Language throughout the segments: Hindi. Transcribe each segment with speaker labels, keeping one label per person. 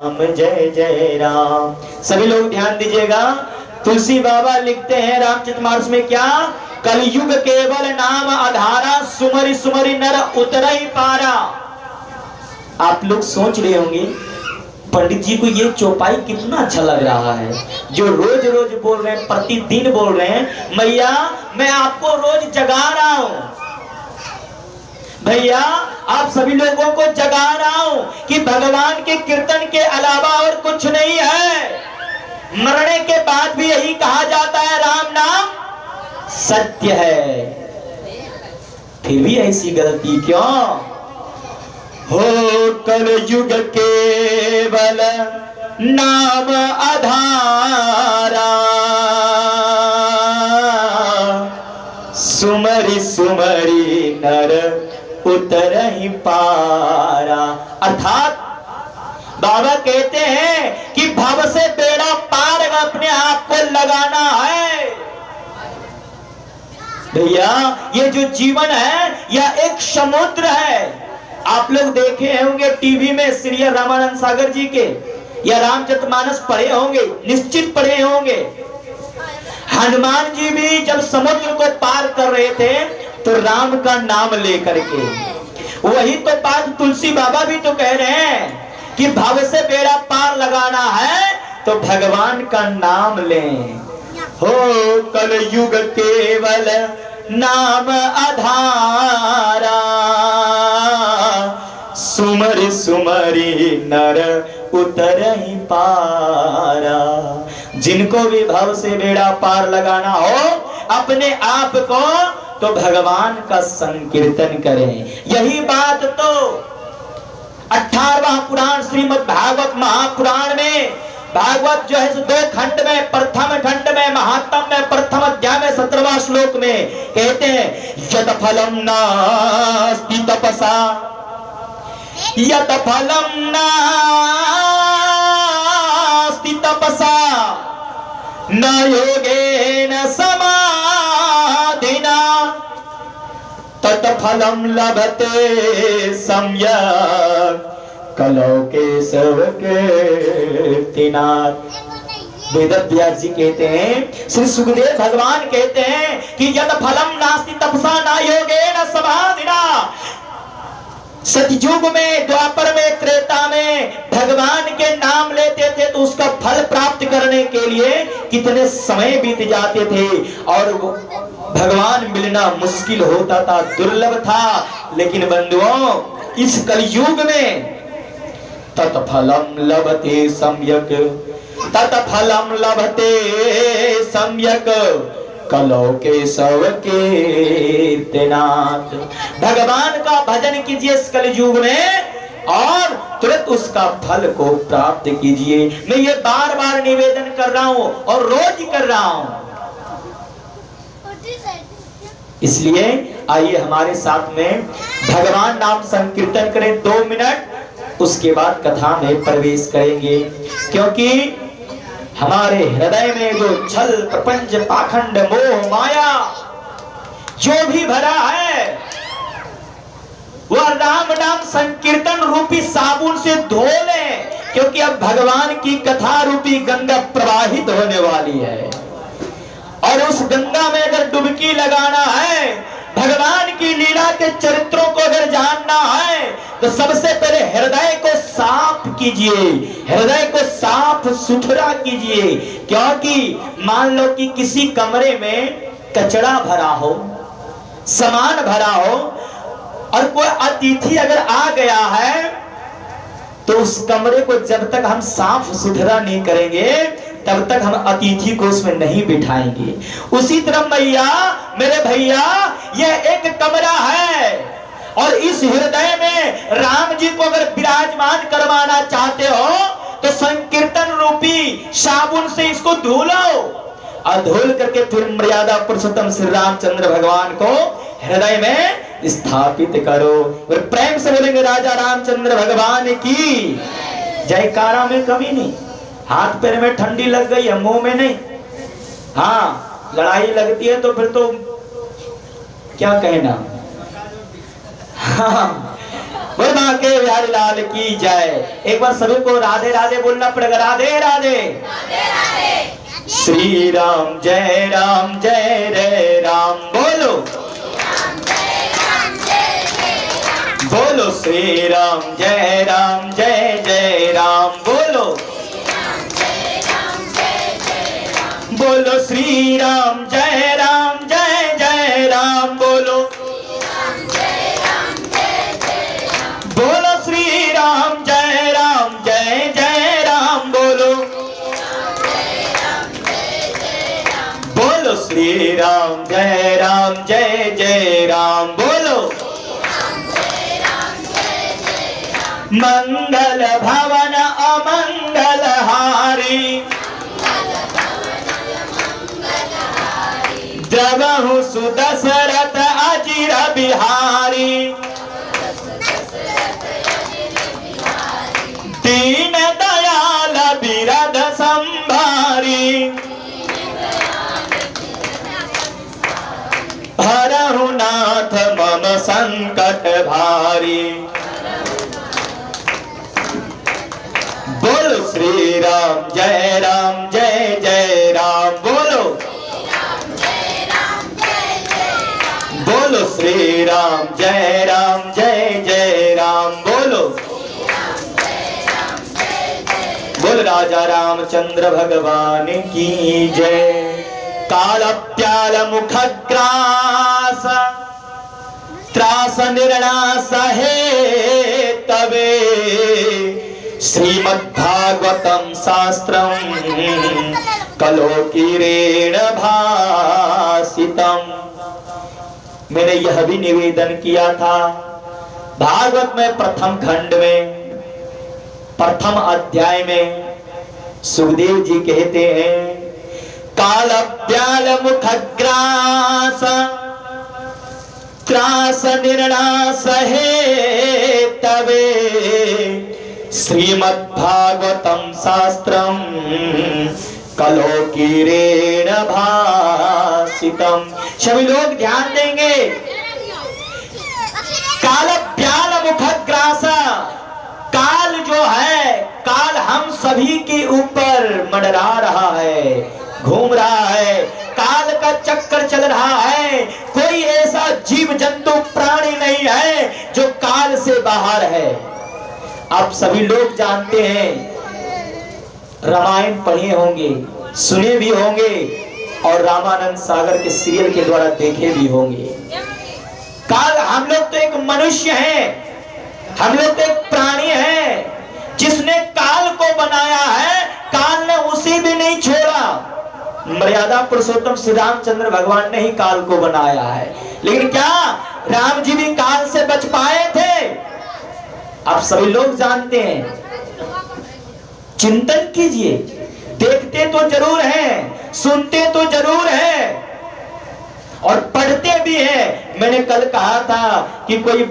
Speaker 1: जय जय राम। सभी लोग ध्यान दीजिएगा। तुलसी बाबा लिखते हैं रामचरितमानस में क्या, कलयुग केवल नाम आधारा, सुमरि सुमरि नर उतरहि पारा। आप लोग सोच रहे होंगे पंडित जी को ये चौपाई कितना अच्छा लग रहा है, जो रोज रोज बोल रहे हैं, प्रतिदिन बोल रहे हैं, मैया मैं आपको रोज जगा रहा हूं, भैया आप सभी लोगों को जगा रहा हूं कि भगवान के कीर्तन के अलावा और कुछ नहीं है। मरने के बाद भी यही कहा जाता है राम नाम सत्य है। फिर भी ऐसी गलती क्यों हो, कलयुग केवल नाम आधारा, सुमरि सुमरि नर उतरहि पारा। अर्थात बाबा कहते हैं कि भव से बेड़ा पार अपने आप को लगाना है। भैया ये जो जीवन है यह एक समुद्र है। आप लोग देखे होंगे टीवी में सीरियल रामानंद सागर जी के, या रामचरितमानस पढ़े होंगे, निश्चित पढ़े होंगे। हनुमान जी भी जब समुद्र को पार कर रहे थे तो राम का नाम लेकर के, वही तो बात तुलसी बाबा भी तो कह रहे हैं कि भव से बेड़ा पार लगाना है तो भगवान का नाम लें। हो कलयुग केवल नाम आधारा, सुमरि सुमरि नर उतरहि पारा। जिनको भी भव से बेड़ा पार लगाना हो अपने आप को, तो भगवान का संकीर्तन करें। यही बात तो 18वां पुराण श्रीमद् भागवत महापुराण में, भागवत जो है 2 खंड में, प्रथम खंड में महात्म में प्रथम अध्याय में 17वां श्लोक में कहते हैं, यद फलम नास्ति तपसा, यद फलम नास्ति तपसा, न योगेन समाधिना, तत्फलम लभते सम्यक् कलौ केशव कीर्तिनाथ। वेदव्यास जी कहते हैं, श्री सुखदेव भगवान कहते हैं कि यद फलम नास्ति तपसा न योगेन समाधिना। सतयुग में, द्वापर में, त्रेता में भगवान के नाम लेते थे तो उसका फल प्राप्त करने के लिए कितने समय बीत जाते थे और भगवान मिलना मुश्किल होता था, दुर्लभ था। लेकिन बंधुओं इस कलयुग में तत्फलम लभते सम्यक, तत्फलम लभते सम्यक कलौ केशव कीर्तिनाथ। भगवान का भजन कीजिए इस कलयुग में और तुरंत उसका फल को प्राप्त कीजिए। मैं ये बार बार निवेदन कर रहा हूं और रोज कर रहा हूं। इसलिए आइए हमारे साथ में भगवान नाम संकीर्तन करें 2 मिनट, उसके बाद कथा में प्रवेश करेंगे। क्योंकि हमारे हृदय में जो छल प्रपंच पाखंड मोह माया जो भी भरा है वह राम नाम संकीर्तन रूपी साबुन से धो लें, क्योंकि अब भगवान की कथा रूपी गंगा प्रवाहित होने वाली है। और उस गंगा में अगर डुबकी लगाना है, भगवान की लीला के चरित्रों को अगर जानना है, तो सबसे पहले हृदय को साफ कीजिए, हृदय को साफ सुथरा कीजिए। क्योंकि मान लो कि किसी कमरे में कचरा भरा हो, सामान भरा हो और कोई अतिथि अगर आ गया है तो उस कमरे को जब तक हम साफ सुथरा नहीं करेंगे तब तक हम अतिथि को उसमें नहीं बिठाएंगे। उसी तरह मैया मेरे भैया यह एक कमरा है और इस हृदय में राम जी को अगर विराजमान करवाना चाहते हो तो संकीर्तन रूपी साबुन से इसको धुलो और धुल करके फिर मर्यादा पुरुषोत्तम श्री रामचंद्र भगवान को हृदय में स्थापित करो। और प्रेम से बोलेंगे राजा रामचंद्र भगवान की जयकारा में कमी नहीं। हाथ पैर में ठंडी लग गई है, मुंह में नहीं। हाँ लड़ाई लगती है तो फिर तो क्या कहना। हाँ बोल के बिहारी लाल की जय। एक बार सभी को राधे राधे बोलना पड़ेगा। राधे राधे, श्री राम जय रे राम। बोलो बोलो श्री राम जय राम। बोलो बोलो श्री राम जय राम। बोलो बोलो श्री राम जय राम। बोलो बोलो श्री राम जय राम। बोलो मंगल भवन अमंगल हारी, द्रवहु सुदशरथ अजिर बिहारी। दीन दयाल बिरद संभारी, हरहु नाथ मम संकट भारी। बोलो श्री राम जय राम। बोलो बोलो श्री राम जय राम। बोलो बोल राजा रामचंद्र भगवान की जय। काल प्याल मुखग्रास, त्रास निर्णास है तबे, श्रीमद्भागवतम शास्त्रम कलोकीरेण भासितम। मैंने यह भी निवेदन किया था, भागवत में प्रथम खंड में प्रथम अध्याय में सुखदेव जी कहते हैं, काल प्याल मुखग्रास, त्रास निर्णास है तबे, श्रीमद्भागवतम शास्त्रम कलोकीरेण भासितम। सभी लोग ध्यान देंगे। काल प्याल मुखग्रास, काल जो है, काल हम सभी के ऊपर मंडरा रहा है, घूम रहा है, काल का चक्कर चल रहा है। कोई ऐसा जीव जंतु प्राणी नहीं है जो काल से बाहर है। आप सभी लोग जानते हैं, रामायण पढ़े होंगे, सुने भी होंगे और रामानंद सागर के सीरियल के द्वारा देखे भी होंगे। काल, हम लोग तो एक मनुष्य हैं, हम लोग तो एक प्राणी हैं। जिसने काल को बनाया है, काल ने उसे भी नहीं छोड़ा। मर्यादा पुरुषोत्तम श्री रामचंद्र भगवान ने ही काल को बनाया है, लेकिन क्या राम जी भी काल से बच पाए थे? आप सभी लोग जानते हैं। चिंतन कीजिए, देखते तो जरूर हैं, सुनते तो जरूर हैं और पढ़ते भी हैं। मैंने कल कहा था कि कोई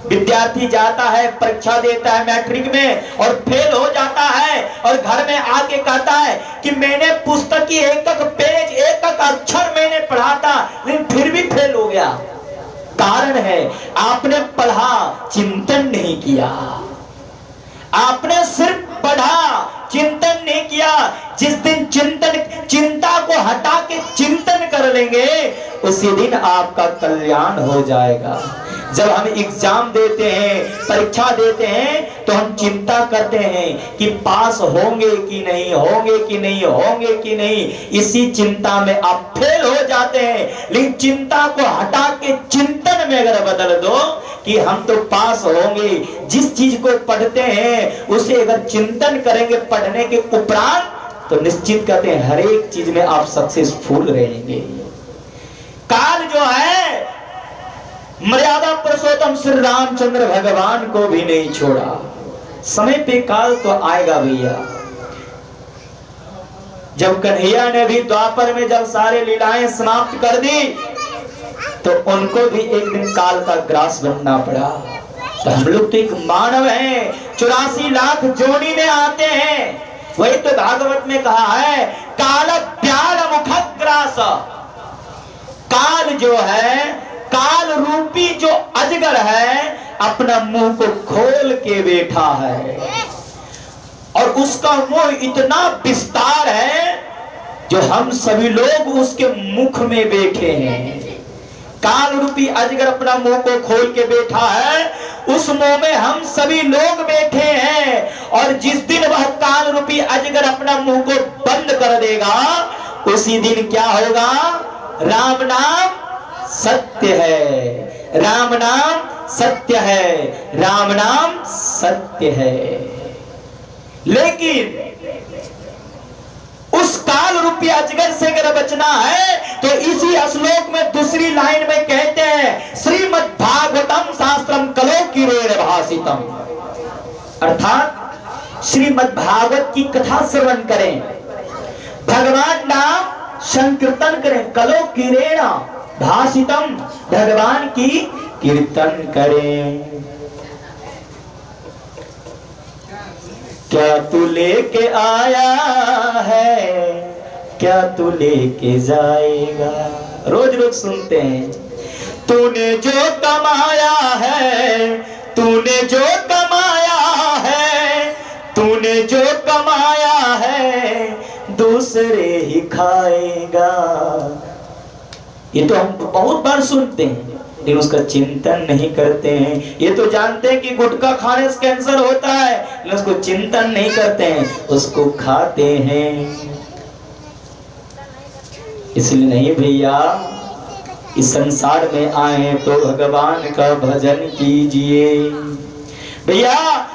Speaker 1: विद्यार्थी जाता है, परीक्षा देता है मैट्रिक में और फेल हो जाता है और घर में आके कहता है कि मैंने पुस्तक की एक एक पेज, एक एक अक्षर मैंने पढ़ा था, लेकिन फिर भी फेल हो गया। कारण है, आपने पढ़ा, चिंतन नहीं किया। आपने सिर्फ पढ़ा, चिंतन नहीं किया। जिस दिन चिंता को हटा के चिंतन कर लेंगे, उसी दिन आपका कल्याण हो जाएगा। जब हम एग्जाम देते हैं, परीक्षा देते हैं, तो हम चिंता करते हैं कि पास होंगे कि नहीं, होंगे कि नहीं, होंगे कि नहीं। इसी चिंता में आप फेल हो जाते हैं। लेकिन चिंता को हटा के चिंतन में अगर बदल दो कि हम तो पास होंगे, जिस चीज को पढ़ते हैं उसे अगर चिंतन करेंगे पढ़ने के उपरांत, तो निश्चित कहते हैं हर एक चीज में आप सक्सेसफुल रहेंगे। काल जो है, मर्यादा पुरुषोत्तम श्री रामचंद्र भगवान को भी नहीं छोड़ा। समय पे काल तो आएगा भैया। जब कन्हैया ने भी द्वापर में जब सारे लीलाएं समाप्त कर दी, तो उनको भी एक दिन काल का ग्रास बनना पड़ा। तो हम लोग तो एक मानव हैं, 84 लाख जोड़ी में आते हैं। वही तो भागवत में कहा है, काल प्याल मुखग्रास। काल जो है, काल रूपी जो अजगर है, अपना मुंह को खोल के बैठा है और उसका मुंह इतना विस्तार है जो हम सभी लोग उसके मुख में बैठे हैं। काल रूपी अजगर अपना मुंह को खोल के बैठा है, उस मुंह में हम सभी लोग बैठे हैं। और जिस दिन वह काल रूपी अजगर अपना मुंह को बंद कर देगा, उसी दिन क्या होगा? राम नाम सत्य है, राम नाम सत्य है, राम नाम सत्य है। लेकिन उस काल रूपी अजगर से अगर बचना है तो इसी श्लोक में दूसरी लाइन में कहते हैं, श्रीमद् भागवतम शास्त्रम कलो किरेण भासितम, अर्थात श्रीमद् भागवत की कथा श्रवण करें, भगवान नाम संकीर्तन करें, कलो किरेण भासितम, भगवान की कीर्तन करें। क्या तू लेके आया है, क्या तू लेके जाएगा? रोज रोज सुनते हैं, तूने जो कमाया है, तूने जो कमाया है, तूने जो कमाया है, दूसरे ही खाएगा। ये तो हम बहुत बार सुनते हैं, लेकिन उसका चिंतन नहीं करते हैं। ये तो जानते हैं कि गुटखा खाने से कैंसर होता है, लेकिन उसको चिंतन नहीं करते हैं, उसको खाते हैं। इसलिए नहीं भैया, इस संसार में आए तो भगवान का भजन कीजिए भैया।